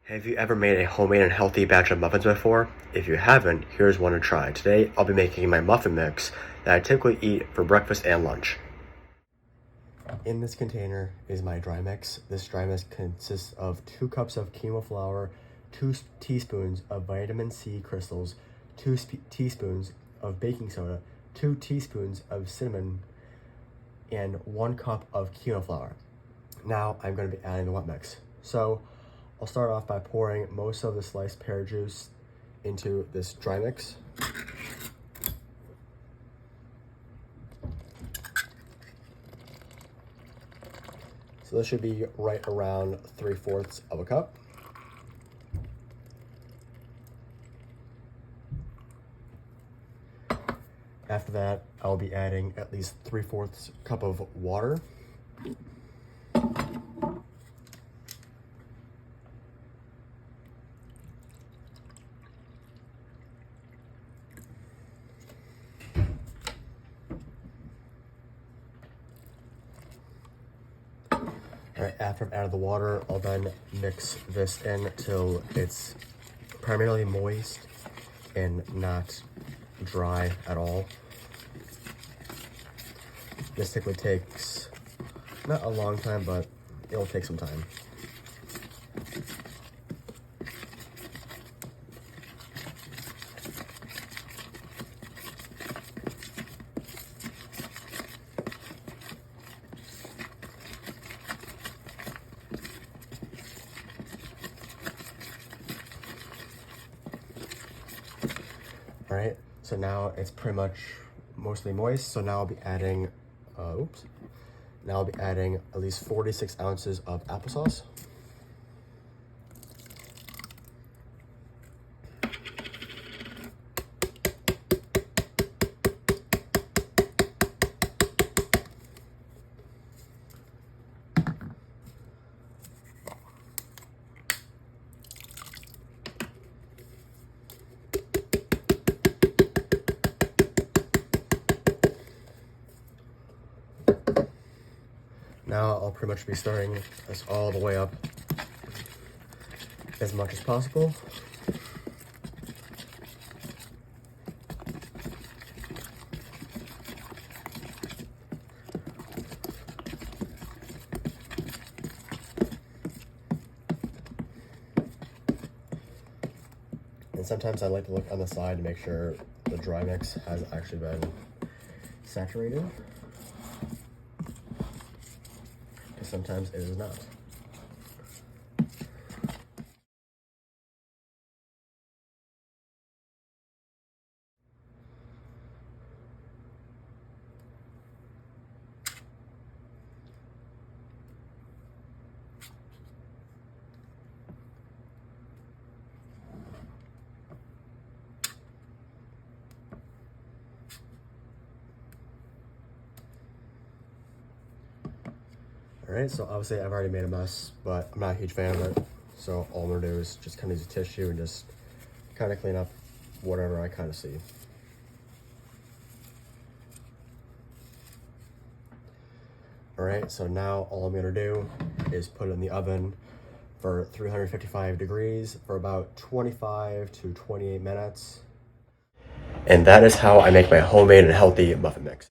Have you ever made a homemade and healthy batch of muffins before? If you haven't, here's one to try. Today, I'll be making my muffin mix that I typically eat for breakfast and lunch. In this container is my dry mix. This dry mix consists of 2 cups of quinoa flour, 2 teaspoons of vitamin C crystals, 2 teaspoons of baking soda, 2 teaspoons of cinnamon, and 1 cup of quinoa flour. Now I'm going to be adding the wet mix. So I'll start off by pouring most of the sliced pear juice into this dry mix. So this should be right around 3/4 of a cup. After that, I'll be adding at least 3/4 cup of water. Alright, after I've added the water, I'll then mix this in till it's primarily moist and not dry at all. This typically takes not a long time, but it'll take some time. All right, so now it's pretty much mostly moist. So now I'll be adding, now I'll be adding at least 46 ounces of applesauce. Now I'll pretty much be stirring this all the way up as much as possible. And sometimes I like to look on the side to make sure the dry mix has actually been saturated. Sometimes it is not. All right, so obviously I've already made a mess, but I'm not a huge fan of it. So all I'm gonna do is just kind of use a tissue and just kind of clean up whatever I kind of see. All right, so now all I'm gonna do is put it in the oven for 355 degrees for about 25 to 28 minutes. And that is how I make my homemade and healthy muffin mix.